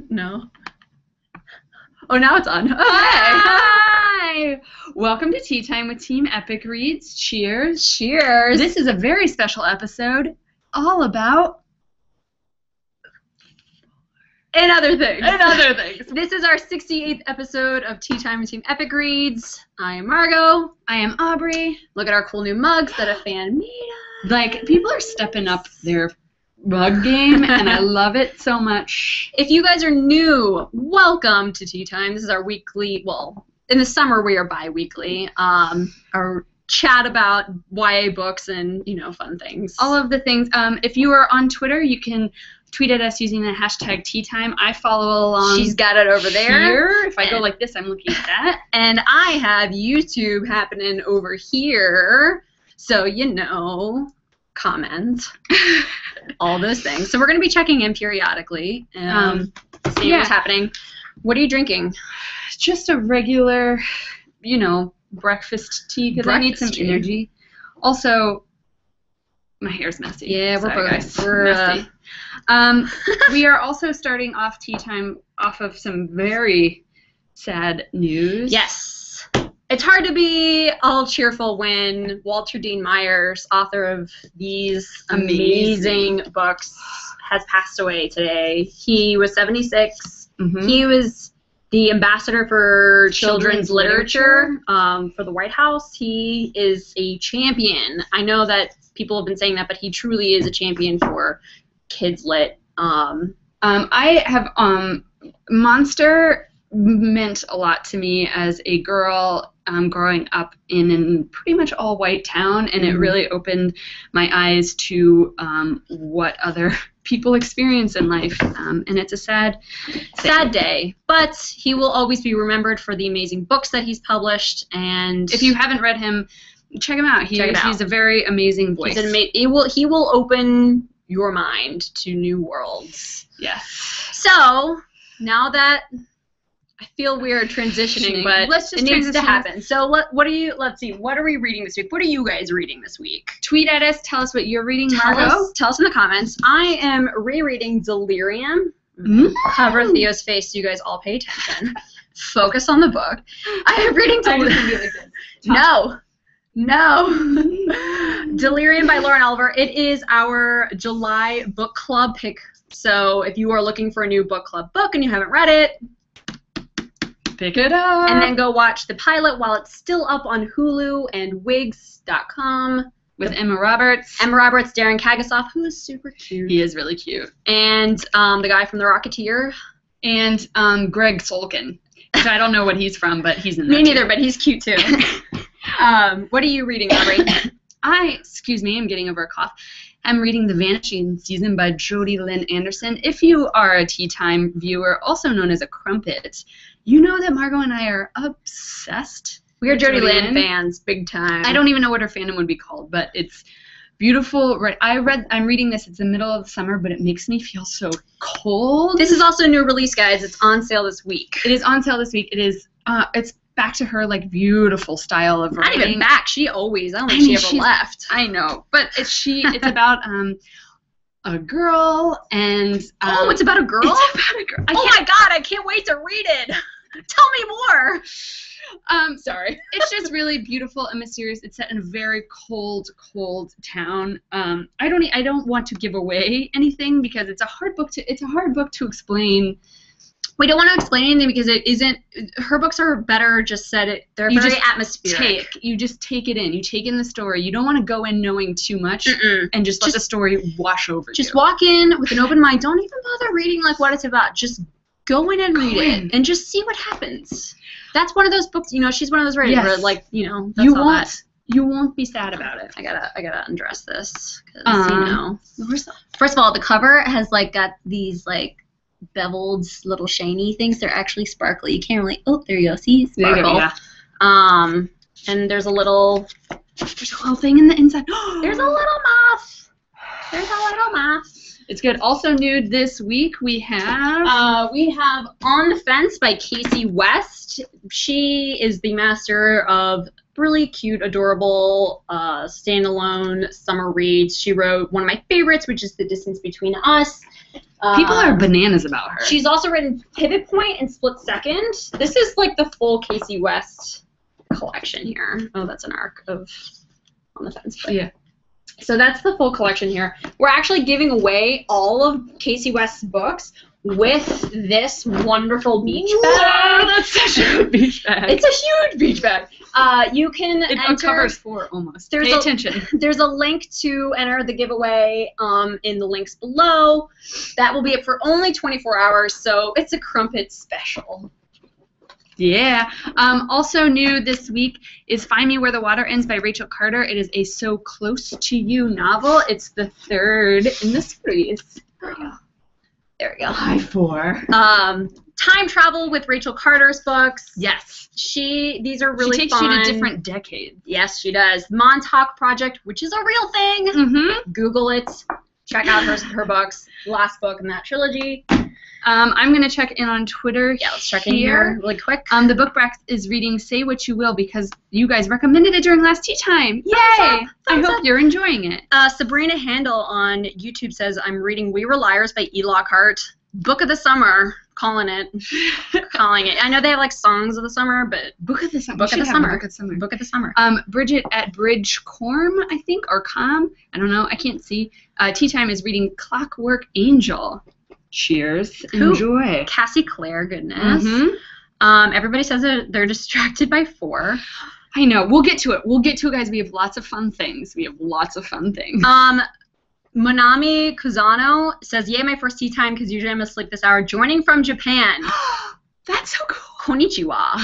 No. Oh, now it's on. Okay. Hi! Welcome to Tea Time with Team Epic Reads. Cheers. Cheers. This is a very special episode all about... And other things. And other things. This is our 68th episode of Tea Time with Team Epic Reads. I am Margot. I am Aubrey. Look at our cool new mugs that a fan made us. Like, people are stepping up their mug game, and I love it so much. If you guys are new, welcome to Tea Time. This is our weekly, well, in the summer we are bi-weekly, our chat about YA books and, you know, fun things. All of the things. If you are on Twitter, you can tweet at us using the hashtag #TeaTime. I follow along. She's got it over there. Here. If I go like this, I'm looking at that. And I have YouTube happening over here. So, you know, comment. All those things. So we're going to be checking in periodically and seeing what's happening. What are you drinking? Just a regular, you know, breakfast tea because I need some energy. Also, my hair's messy. Yeah, we're both guys. messy. We are also starting off Tea Time off of some very sad news. Yes. It's hard to be all cheerful when Walter Dean Myers, author of these amazing books, has passed away today. He was 76. Mm-hmm. He was the ambassador for children's literature for the White House. He is a champion. I know that people have been saying that, but he truly is a champion for kids lit. I have Monster meant a lot to me as a girl growing up in a pretty much all white town, and it really opened my eyes to what other people experience in life, and it's a sad day, but he will always be remembered for the amazing books that he's published. And if you haven't read him, check him out. He's a very amazing voice. He will open your mind to new worlds. Yes. So now that I feel weird transitioning, but it needs to happen. So let's see. What are we reading this week? What are you guys reading this week? Tweet at us. Tell us what you're reading, Margot. Tell us in the comments. I am rereading Delirium. Cover Theo's face so you guys all pay attention. Focus on the book. I am reading Delirium. No. Delirium by Lauren Oliver. It is our July book club pick. So if you are looking for a new book club book and you haven't read it, pick it up. And then go watch the pilot while it's still up on Hulu and Wigs.com. With Emma Roberts. Emma Roberts, Daren Kagasoff, who is super cute. He is really cute. And the guy from The Rocketeer. And Gregg Sulkin, which I don't know what he's from, but he's in there. Me neither, but he's cute too. What are you reading, Aubrey? Excuse me, I'm getting over a cough. I'm reading The Vanishing season by Jodi, Lynn Anderson. If you are a Tea Time viewer, also known as a crumpet, you know that Margot and I are obsessed. We are Jodi Lynn fans, big time. I don't even know what her fandom would be called, but it's beautiful. I'm reading this. It's the middle of the summer, but it makes me feel so cold. This is also a new release, guys. It's on sale this week. It is on sale this week. It is. It's back to her like beautiful style of writing. Not even back. She always. I don't think she ever left. I know, but it's about a girl and it's about a girl. It's about a girl. Oh my God! I can't wait to read it. Tell me more. Sorry. It's just really beautiful and mysterious. It's set in a very cold town. I don't want to give away anything because it's a hard book to explain. We don't want to explain anything because it isn't. Her books are better just said. They're very atmospheric. You just take it in. You take in the story. You don't want to go in knowing too much and just let the story wash over you. Just walk in with an open mind. Don't even bother reading like what it's about. Just go in and read it and just see what happens. That's one of those books. You know, she's one of those writers where like you won't be sad about it. I gotta undress this because you know. First of all, the cover has like got these like beveled little shiny things. They're actually sparkly. You can't really. Oh, there you go. See, sparkle. Yeah. And there's a little thing in the inside. There's a little moth. There's a little moth. It's good. Also new this week we have On the Fence by Kasie West. She is the master of really cute, adorable, standalone summer reads. She wrote one of my favorites, which is The Distance Between Us. People are bananas about her. She's also written Pivot Point and Split Second. This is like the full Kasie West collection here. Oh, that's an arc of On the Fence. But. Yeah. So that's the full collection here. We're actually giving away all of Kasie West's books with this wonderful beach bag. Whoa, that's such a beach bag. It's a huge beach bag. You can It covers 4 almost. Pay attention. There's a link to enter the giveaway in the links below. That will be up for only 24 hours, so it's a Crumpet special. Yeah. Also new this week is Find Me Where the Water Ends by Rachel Carter. It is a So Close to You novel. It's the 3rd in the series. There we go. There we go. High 4. Time travel with Rachel Carter's books. Yes. These are really fun. She takes you to different decades. Yes, she does. Montauk Project, which is a real thing. Mm-hmm. Google it. Check out her books. Last book in that trilogy. I'm going to check in on Twitter. Yeah, let's check in here really quick. The book bracket is reading Say What You Will because you guys recommended it during last tea time. Yay! I hope you're enjoying it. Sabrina Handel on YouTube says, I'm reading We Were Liars by E. Lockhart. Book of the summer. Calling it. I know they have like songs of the summer, but Book of the summer. Book of the summer. Book of the summer. Book of the summer. Bridget at Bridgecorm, I think, or Com. I don't know. I can't see. Tea Time is reading Clockwork Angel. Cheers. Enjoy. Cassie Clare, goodness. Mm-hmm. Everybody says that they're distracted by 4. I know. We'll get to it, guys. We have lots of fun things. Monami Kuzano says, yay, my first tea time because usually I'm asleep this hour. Joining from Japan. That's so cool. Konnichiwa.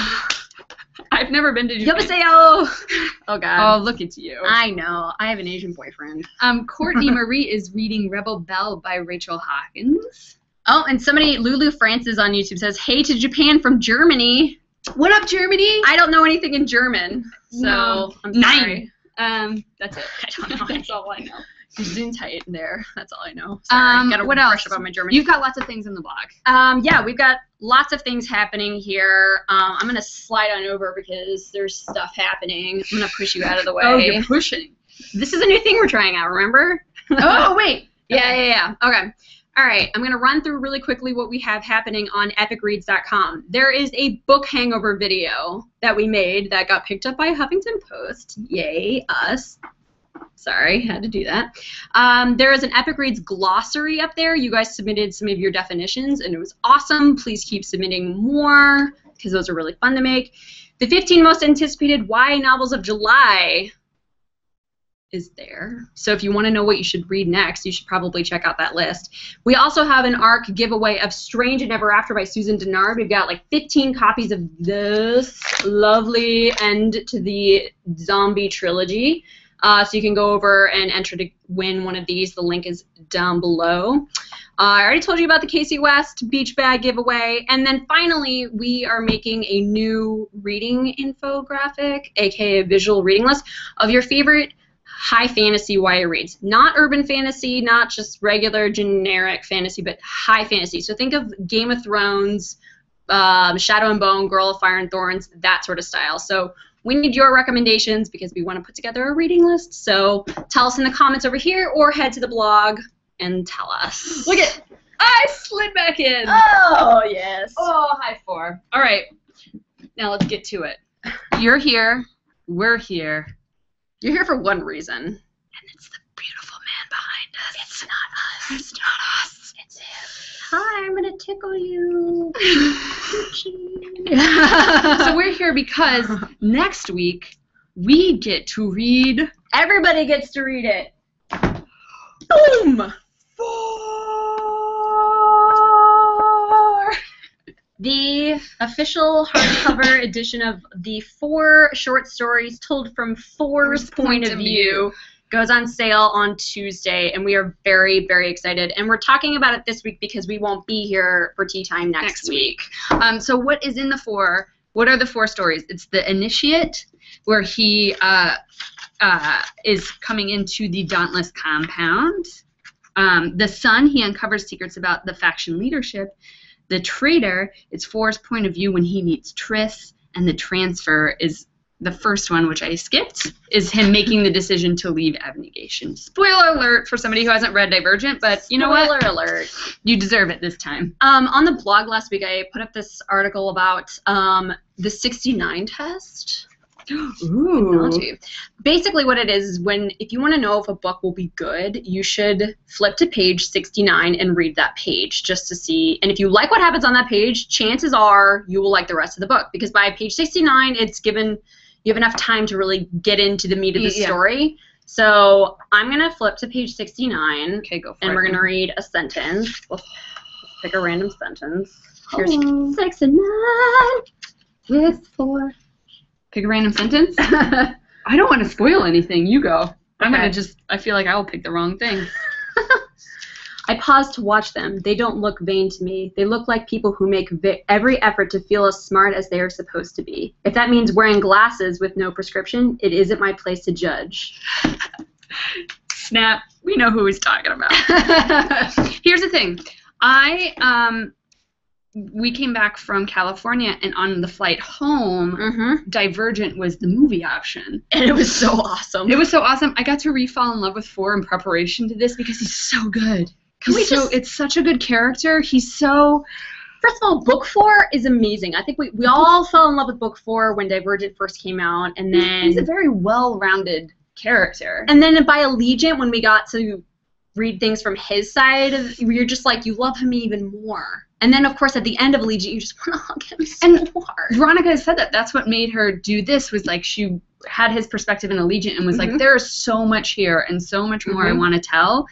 I've never been to Japan. Yobaseyo. Oh, God. Oh, look at you. I know. I have an Asian boyfriend. Courtney Marie is reading Rebel Belle by Rachel Hawkins. Oh, and Lulu Francis on YouTube says, hey to Japan from Germany. What up, Germany? I don't know anything in German, so I'm sorry. That's it. I don't know. That's all I know. Gesundheit there. That's all I know. Sorry. Gotta what brush else? About my German. You've got lots of things in the blog. Yeah, we've got lots of things happening here. I'm gonna slide on over because there's stuff happening. I'm gonna push you out of the way. Oh, you're pushing. This is a new thing we're trying out. Remember? Oh, wait. Yeah. Okay. All right. I'm gonna run through really quickly what we have happening on epicreads.com. There is a book hangover video that we made that got picked up by Huffington Post. Yay, us. Sorry, had to do that. There is an Epic Reads glossary up there. You guys submitted some of your definitions, and it was awesome. Please keep submitting more, because those are really fun to make. The 15 most anticipated YA novels of July is there. So if you want to know what you should read next, you should probably check out that list. We also have an ARC giveaway of Strange and Ever After by Susan Dennard. We've got like 15 copies of this lovely end to the zombie trilogy. So you can go over and enter to win one of these. The link is down below. I already told you about the Kasie West beach bag giveaway. And then finally, we are making a new reading infographic, aka visual reading list, of your favorite high fantasy YA reads. Not urban fantasy, not just regular generic fantasy, but high fantasy. So think of Game of Thrones, Shadow and Bone, Girl of Fire and Thorns, that sort of style. So we need your recommendations because we want to put together a reading list. So tell us in the comments over here or head to the blog and tell us. Look at, I slid back in. Oh, yes. Oh, high 4. All right. Now let's get to it. You're here. We're here. You're here for one reason. And it's the beautiful man behind us. It's not us. It's not us. It's him. Hi, I'm going to tickle you. So we're here because next week we get to read. Everybody gets to read it. Boom! 4. The official hardcover edition of the 4 short stories told from Four's point of view goes on sale on Tuesday, and we are very, very excited. And we're talking about it this week because we won't be here for tea time next week. So what is in the 4? What are the 4 stories? It's the Initiate, where he is coming into the Dauntless compound. The Sun, he uncovers secrets about the faction leadership. The Traitor, it's Four's point of view when he meets Triss, and the Transfer is the first one, which I skipped, is him making the decision to leave abnegation. Spoiler alert for somebody who hasn't read Divergent, but you know what? Spoiler alert. You deserve it this time. On the blog last week, I put up this article about the 69 test. Ooh. Basically what it is if you want to know if a book will be good, you should flip to page 69 and read that page just to see. And if you like what happens on that page, chances are you will like the rest of the book, because by page 69 you have enough time to really get into the meat of the story. So I'm going to flip to page 69. Okay, go for it. And we're going to read a sentence. Let's pick a random sentence. Here's 69 with 4. Pick a random sentence? I don't want to spoil anything. You go. I feel like I will pick the wrong thing. I pause to watch them. They don't look vain to me. They look like people who make every effort to feel as smart as they are supposed to be. If that means wearing glasses with no prescription, it isn't my place to judge. Snap. We know who he's talking about. Here's the thing. We came back from California, and on the flight home, Divergent was the movie option. And it was so awesome. It was so awesome. I got to re-fall in love with Four in preparation to this because he's so good. It's such a good character. He's so... First of all, book 4 is amazing. I think we all fell in love with book 4 when Divergent first came out, and then... He's a very well-rounded character. And then by Allegiant, when we got to read things from his side, you're just like, you love him even more. And then, of course, at the end of Allegiant, you just want to hug him so hard. Veronica has said that. That's what made her do this, was like she had his perspective in Allegiant and was like, there is so much here and so much more I want to tell.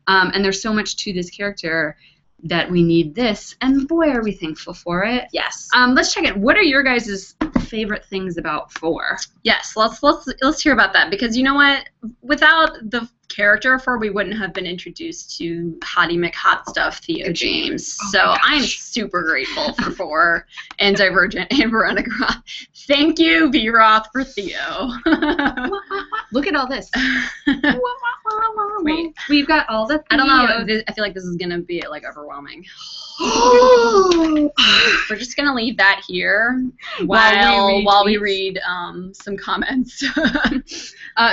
And there's so much to this character that we need this. And boy, are we thankful for it. Yes. Let's check it. What are your guys' favorite things about Four? Yes, let's hear about that, because you know what? Without the character of Four, we wouldn't have been introduced to Hottie McHot Stuff, Theo James. So I am super grateful for Four and Divergent and Veronica Roth. Thank you, V. Roth, for Theo. Look at all this. Wait, we've got all the. I don't know. I feel like this is gonna be like overwhelming. We're just gonna leave that here while we read some comments.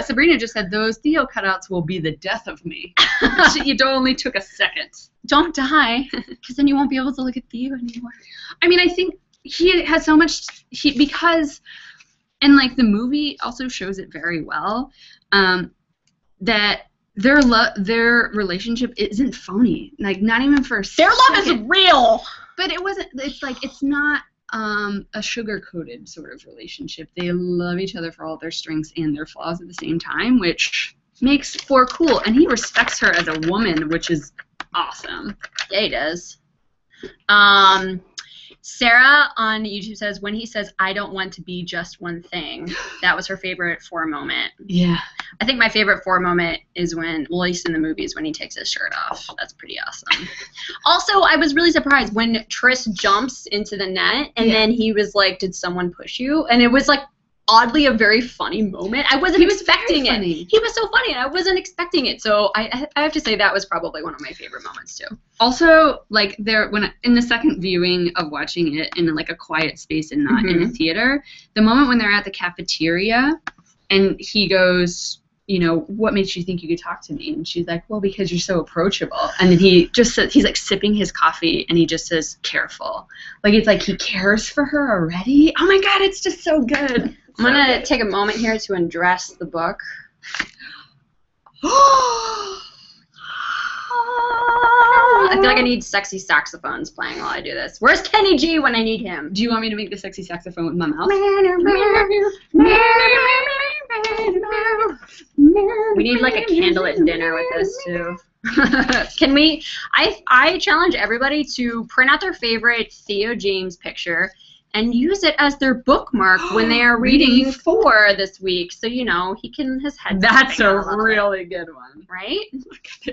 Sabrina just said those Theo cutouts will be the death of me. It only took a second. Don't die, because then you won't be able to look at Theo anymore. I mean, I think he has so much because, and like the movie also shows it very well, that their relationship isn't phony. Like, not even for a second. Their love is real. But it wasn't. It's like it's not a sugar-coated sort of relationship. They love each other for all their strengths and their flaws at the same time, which makes Four cool. And he respects her as a woman, which is awesome. Yeah, he does. Sarah on YouTube says, when he says, I don't want to be just one thing, that was her favorite Four moment. Yeah. I think my favorite Four moment is when, well, at least in the movies, when he takes his shirt off. That's pretty awesome. Also, I was really surprised when Tris jumps into the net, and then he was like, did someone push you? And it was like, oddly, a very funny moment. I wasn't expecting it. He was so funny, and I wasn't expecting it. So I have to say that was probably one of my favorite moments too. Also, like in the second viewing of watching it in like a quiet space and not in a theater, the moment when they're at the cafeteria, and he goes, you know, what makes you think you could talk to me? And she's like, well, because you're so approachable. And then he just says, he's like sipping his coffee, and he just says, careful. Like, it's like he cares for her already. Oh my God, it's just so good. I'm going to take a moment here to undress the book. I feel like I need sexy saxophones playing while I do this. Where's Kenny G when I need him? Do you want me to make the sexy saxophone with my mouth? We need like a candlelit dinner with this too. Can we? I challenge everybody to print out their favorite Theo James picture and use it as their bookmark when they are reading Four this week. So, you know, his head. That's a really good one. Right?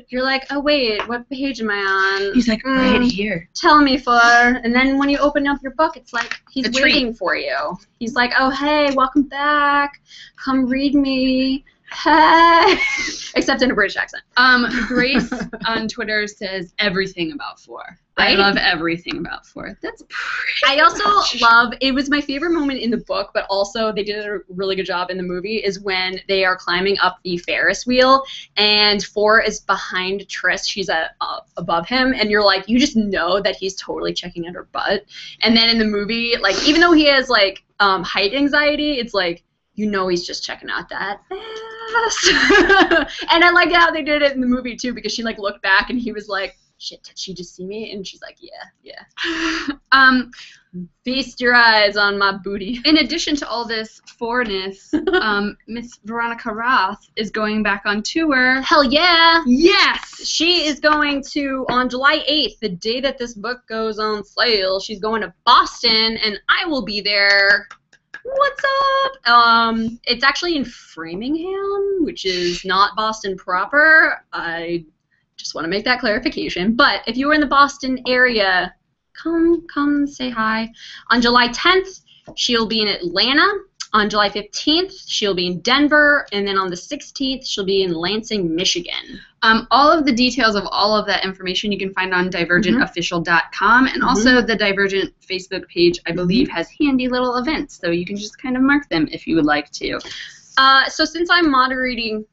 You're like, oh, wait, what page am I on? He's like, right here. Tell me, Four. And then when you open up your book, it's like he's waiting for you. He's like, oh, hey, welcome back. Come read me. Hey. Except in a British accent. Grace on Twitter says everything about 4. I Right? love everything about 4. That's pretty I also much. love, it was my favorite moment in the book, but also they did a really good job in the movie, is when they are climbing up the Ferris wheel and 4 is behind Triss. She's above him, and you're like, you just know that he's totally checking out her butt. And then in the movie, like, even though he has, like, height anxiety, it's like, you know he's just checking out that ass. And I like how they did it in the movie, too, because she, like, looked back and he was like, shit, did she just see me? And she's like, yeah. Feast your eyes on my booty. In addition to all this 4-ness, Miss Veronica Roth is going back on tour. Hell yeah. Yes! She is going to, on July 8th, the day that this book goes on sale, she's going to Boston, and I will be there. What's up? It's actually in Framingham, which is not Boston proper. I just want to make that clarification. But if you were in the Boston area, come say hi. On July 10th, she'll be in Atlanta. On July 15th, she'll be in Denver. And then on the 16th, she'll be in Lansing, Michigan. All of the details of all of that information you can find on divergentofficial.com. And also the Divergent Facebook page, I believe, has handy little events. So you can just kind of mark them if you would like to. So since I'm moderating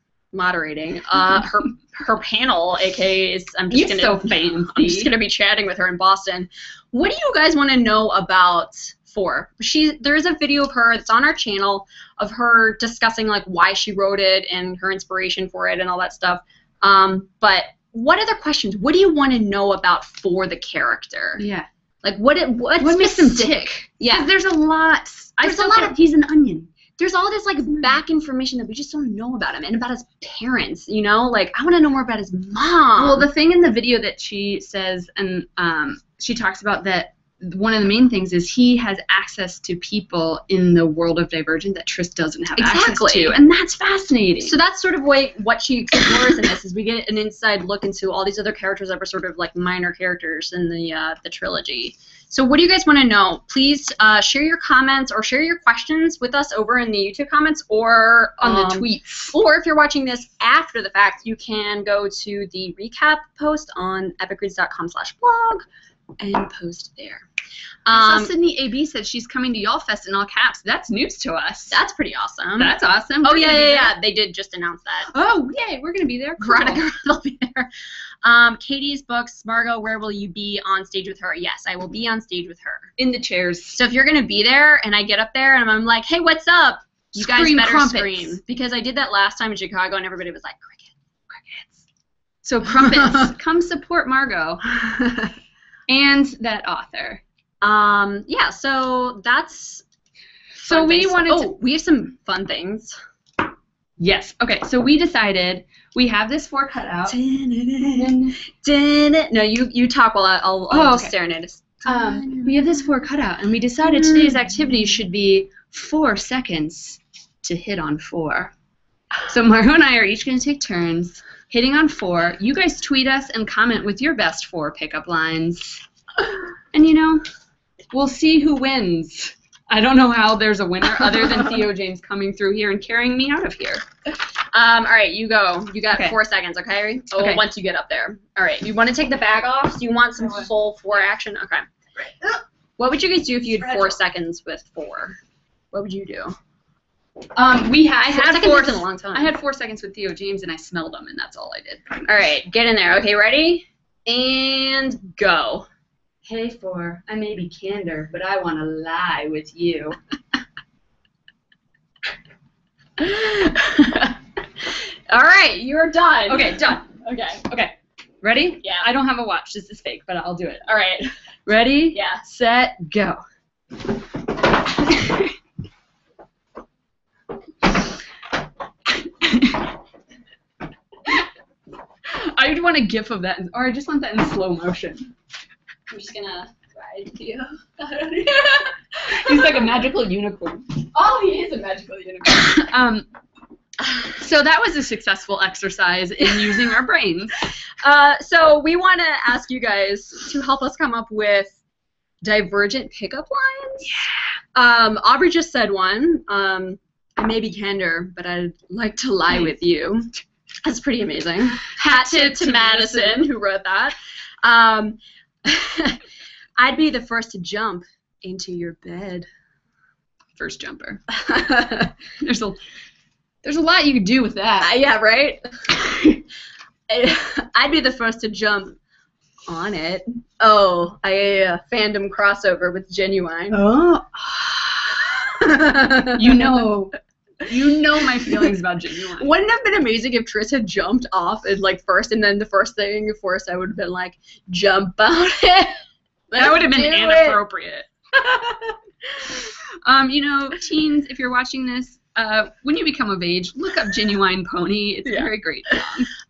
her panel, aka I'm just gonna be chatting with her in Boston. What do you guys want to know about 4? There is a video of her that's on our channel of her discussing like why she wrote it and her inspiration for it and all that stuff. But what other questions? What do you want to know about 4 the character? Yeah. Like what makes him tick? Yeah. There's a lot. He's an onion. There's all this like back information that we just don't know about him and about his parents, you know? Like I want to know more about his mom. Well, the thing in the video that she says, and she talks about that one of the main things is he has access to people in the world of Divergent that Triss doesn't have access to, and that's fascinating. So that's sort of what she explores in this, is we get an inside look into all these other characters that were sort of like minor characters in the trilogy. So what do you guys want to know? Please share your comments or share your questions with us over in the YouTube comments or on the tweets. Or if you're watching this after the fact, you can go to the recap post on epicreads.com/blog and post there. Sydney AB said she's coming to Y'all Fest in all caps. That's news to us. That's pretty awesome. That's awesome. Oh, yeah. They did just announce that. Oh, yay. We're going to be there. Cool. Veronica Roth will be there. Katie's books, Margot, where will you be on stage with her? Yes, I will be on stage with her. In the chairs. So if you're going to be there and I get up there and I'm like, hey, what's up? You guys better crumpets. Scream. Because I did that last time in Chicago and everybody was like, crickets. So crumpets, come support Margot and that author. Yeah, so that's... So we wanted to... we have some fun things. Yes. Okay, so we decided we have this 4 cutout. No, you talk while I'll just serenade us. We have this 4 cutout, and we decided today's activity should be 4 seconds to hit on 4. So Margot and I are each going to take turns hitting on 4. You guys tweet us and comment with your best 4 pickup lines. And, you know, we'll see who wins. I don't know how there's a winner other than Theo James coming through here and carrying me out of here. All right, you go. You got 4 seconds, okay? Okay. Once you get up there. All right, you want to take the bag off? Do you want some full 4 action? Okay. What would you guys do if you had 4 seconds with 4? What would you do? I had 4 in a long time. I had 4 seconds with Theo James, and I smelled them, and that's all I did. All right, get in there. Okay, ready? And go. Hey, 4, I may be candor, but I want to lie with you. All right, you're done. Okay, done. Okay. Ready? Yeah. I don't have a watch. This is fake, but I'll do it. All right. Ready? Yeah. Set, go. I want a gif of that, or I just want that in slow motion. I'm just gonna ride you. He's like a magical unicorn. Oh, he is a magical unicorn. So that was a successful exercise in using our brains. So we want to ask you guys to help us come up with Divergent pickup lines. Yeah. Aubrey just said one. I may be candor, but I'd like to lie with you. That's pretty amazing. Hat tip to Madison, who wrote that. I'd be the first to jump into your bed. First jumper. There's a lot you could do with that. Yeah, right? I'd be the first to jump on it. Oh, I fandom crossover with Genuine. Oh. You know my feelings about Genuine. Wouldn't it have been amazing if Tris had jumped off and like first, and then the first thing first I would have been like, jump on it. That would have been inappropriate. Teens, if you're watching this, when you become of age, look up Genuine Pony. It's a very great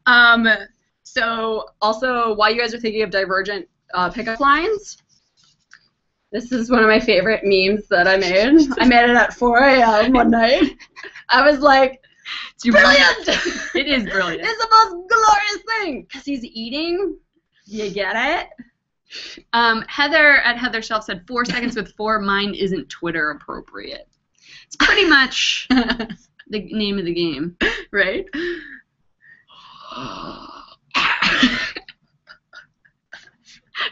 song. So also, while you guys are thinking of Divergent pickup lines, this is one of my favorite memes that I made. I made it at 4 a.m. one night. I was like, it's brilliant! It is brilliant. It's the most glorious thing. Because he's eating. You get it? Heather at Heather Shelf said 4 seconds with 4. Mine isn't Twitter appropriate. It's pretty much the name of the game. Right?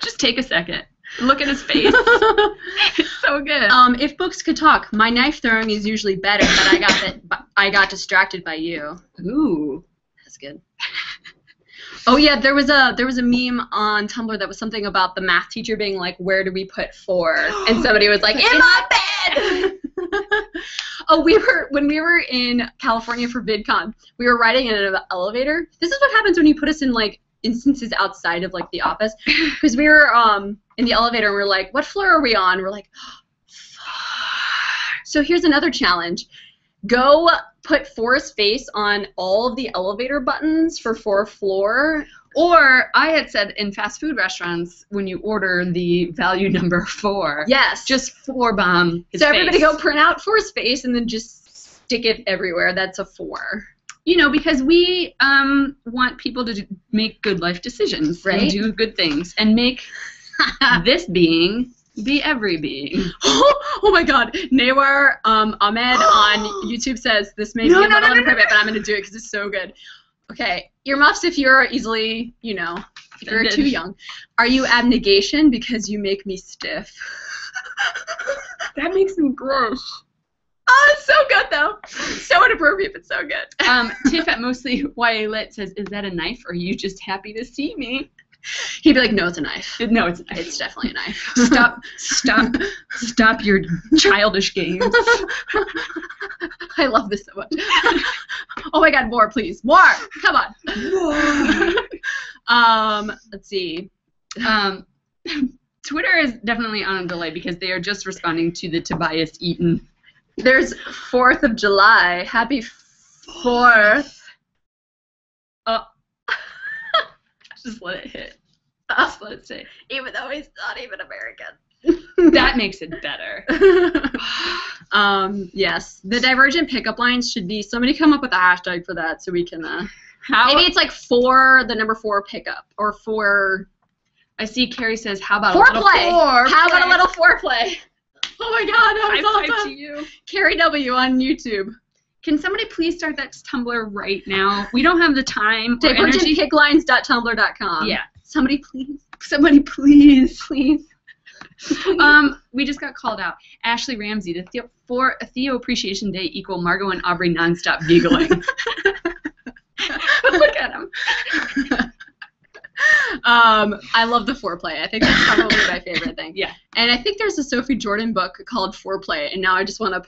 Just take a second. Look at his face. It's so good. If books could talk, my knife throwing is usually better, but I got distracted by you. Ooh, that's good. Oh yeah, there was a meme on Tumblr that was something about the math teacher being like, "Where do we put 4?" And somebody was like, "In my bed." Oh, when we were in California for VidCon, we were riding in an elevator. This is what happens when you put us in like instances outside of like the office, because we were in the elevator and we're like, what floor are we on? We're like, so here's another challenge. Go put 4's face on all of the elevator buttons for 4th floor. Or I had said in fast food restaurants, when you order the value number 4, yes, just 4 bomb his so face. Everybody go print out 4's face and then just stick it everywhere. That's a 4. Because we want people to make good life decisions, right? And do good things, and make this being be every being. Oh my God, Nawar Ahmed on YouTube says this may be a little inappropriate, but I'm going to do it because it's so good. Okay, earmuffs if you're easily, if you're too young. Are you abnegation because you make me stiff? That makes me gross. Oh, it's so good, though. So inappropriate, but so good. Tiff at Mostly YA Lit says, is that a knife, or are you just happy to see me? He'd be like, no, it's a knife. No, it's a knife. It's definitely a knife. Stop your childish games. I love this so much. Oh my God, more, please. More! Come on. More. Let's see. Twitter is definitely on a delay because they are just responding to the Tobias Eaton. There's 4th of July. Happy 4th. Just let it hit. Just let it stay. Even though he's not even American. That makes it better. Yes. The Divergent pickup lines should be, somebody come up with a hashtag for that so we can, maybe it's like 4, the number 4 pickup, or 4. I see Carrie says, how about foreplay. A little foreplay? How about a little foreplay? Oh my God, that was awesome. To you. Carrie W on YouTube. Can somebody please start that Tumblr right now? We don't have the time or energy. DivergentPicklines.tumblr.com. Yeah. Somebody please. Somebody please. Please. We just got called out. Ashley Ramsey, for a Theo Appreciation Day equal Margot and Aubrey nonstop giggling. Look at him. I love the foreplay. I think that's probably my favorite thing. Yeah. And I think there's a Sophie Jordan book called Foreplay, and now I just want to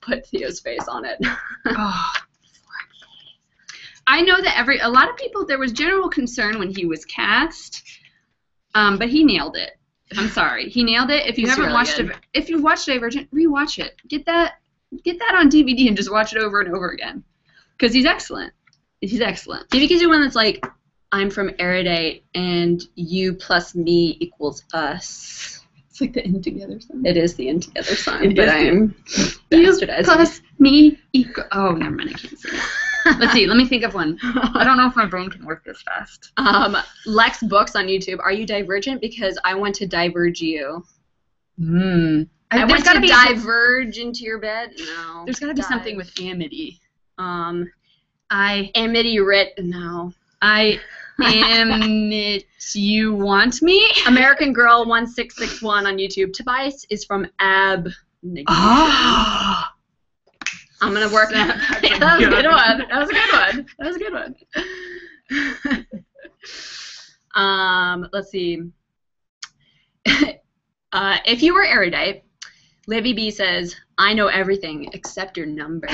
put Theo's face on it. Oh. I know that a lot of people, there was general concern when he was cast, but he nailed it. I'm sorry, he nailed it. If you haven't watched it, if you watched Divergent, rewatch it. Get that on DVD and just watch it over and over again, because he's excellent. He's excellent. Maybe you could do one that's like, I'm from Erudite, and you plus me equals us. It's like the In Together song. It is the In Together song, but I'm bastardizing. You plus me equals... Oh, never mind, I can't sing it. Let's see, let me think of one. I don't know if my brain can work this fast. Lex Books on YouTube. Are you Divergent? Because I want to diverge you. I went to diverge into your bed. No. There's got to be something with amity. Amity writ. No. I am it. You want me? American Girl 1661 on YouTube. Tobias is from Ab. Ah. I'm gonna work. That was a good one. That was a good one. That was a good one. Let's see. If you were erudite, Livy B says, I know everything except your number.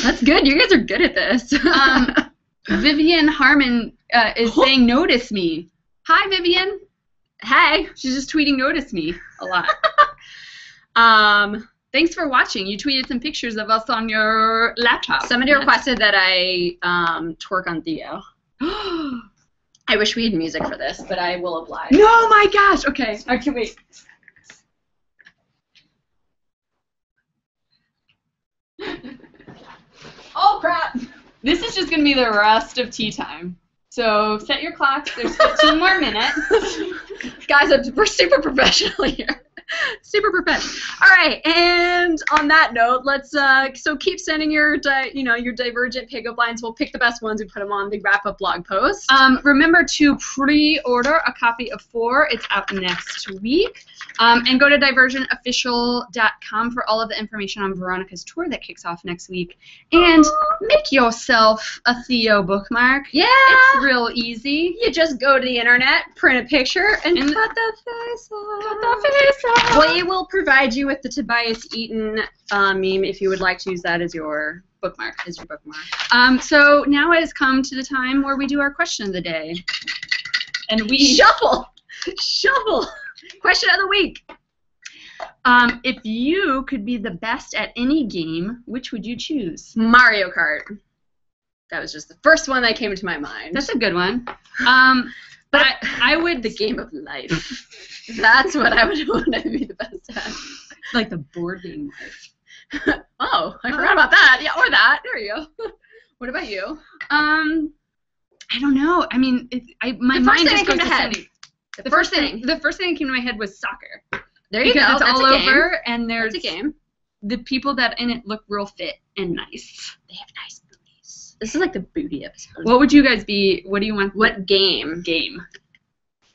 That's good. You guys are good at this. Vivian Harmon is saying, notice me. Hi, Vivian. Hey. She's just tweeting, notice me a lot. Thanks for watching. You tweeted some pictures of us on your laptop. Somebody requested that I twerk on Theo. I wish we had music for this, but I will oblige. No, my gosh. Okay, I can wait. Oh, crap. This is just going to be the rest of tea time. So set your clocks. There's 15 more minutes. Guys, we're super professional here. Super professional. All right, and on that note, let's so keep sending your your Divergent pickup lines. We'll pick the best ones and put them on the wrap-up blog post. Remember to pre-order a copy of 4. It's out next week. And go to divergentofficial.com for all of the information on Veronica's tour that kicks off next week. And make yourself a Theo bookmark. Yeah. It's real easy. You just go to the internet, print a picture, and cut the face off. Cut the face off. We will provide you with the Tobias Eaton meme if you would like to use that as your bookmark. So now it has come to the time where we do our question of the day. And we shuffle. Question of the week. If you could be the best at any game, which would you choose? Mario Kart. That was just the first one that came to my mind. That's a good one. But I would... The game of life. That's what I would want to be the best at. Like the board game life. Oh, I forgot about that. Yeah, or that. There you go. What about you? I don't know. I mean, my mind just goes to sending. The first thing that came to my head was soccer. There you go. Because it's That's all a game. over, and there's That's a game. The people that in it look real fit and nice. They have nice booties. This is like the booty episode. What would you guys be? What do you want? What game?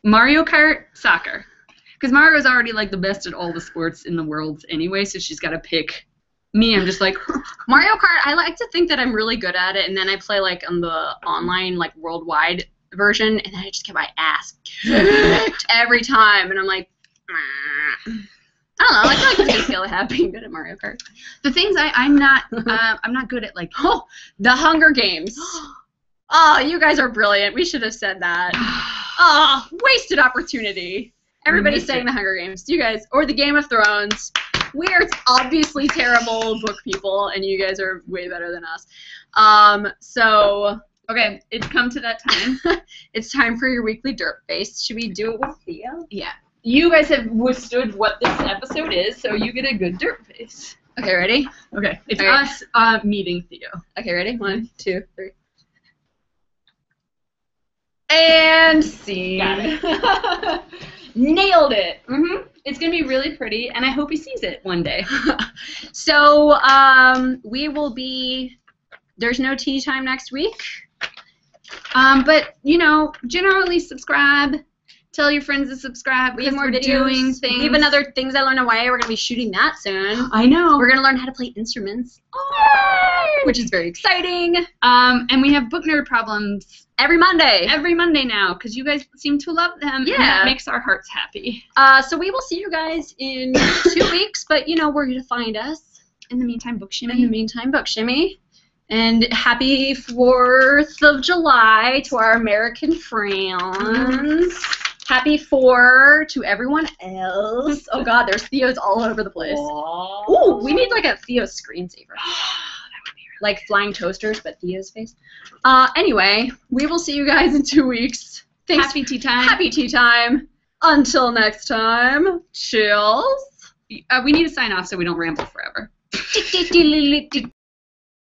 Mario Kart, soccer. Because Mario's already like the best at all the sports in the world anyway, so she's got to pick. Me, I'm just like Mario Kart. I like to think that I'm really good at it, and then I play like on the online, like worldwide version, and then I just get my ass kicked every time, and I'm like, I don't know. I feel like it's a good skill to have being good at Mario Kart. The things I'm not good at, like the Hunger Games. Oh, you guys are brilliant. We should have said that. Oh, wasted opportunity. Everybody's saying the Hunger Games. You guys, or the Game of Thrones. We are obviously terrible book people, and you guys are way better than us. So, okay, it's come to that time. It's time for your weekly dirt face. Should we do it with Theo? Yeah. You guys have withstood what this episode is, so you get a good dirt face. Okay, ready? Okay. It's us meeting Theo. Okay, ready? 1, 2, 3. And scene. Got it. Nailed it. It's going to be really pretty, and I hope he sees it one day. So, we will be... There's no tea time next week. But, generally subscribe. Tell your friends to subscribe. We have more videos. Doing things. We have another Things I Learned Away. We're going to be shooting that soon. I know. We're going to learn how to play instruments. Which is very exciting. And we have book nerd problems. Every Monday. Every Monday now, because you guys seem to love them. Yeah. And that makes our hearts happy. So we will see you guys in 2 weeks, but where to find us. In the meantime, book shimmy. And happy 4th of July to our American friends. Happy 4 to everyone else. Oh God, there's Theos all over the place. Ooh, we need like a Theo screensaver. That would be really like flying toasters, but Theo's face. Anyway, we will see you guys in 2 weeks. Thanks. Happy tea time. Happy tea time. Until next time, chills. We need to sign off so we don't ramble forever.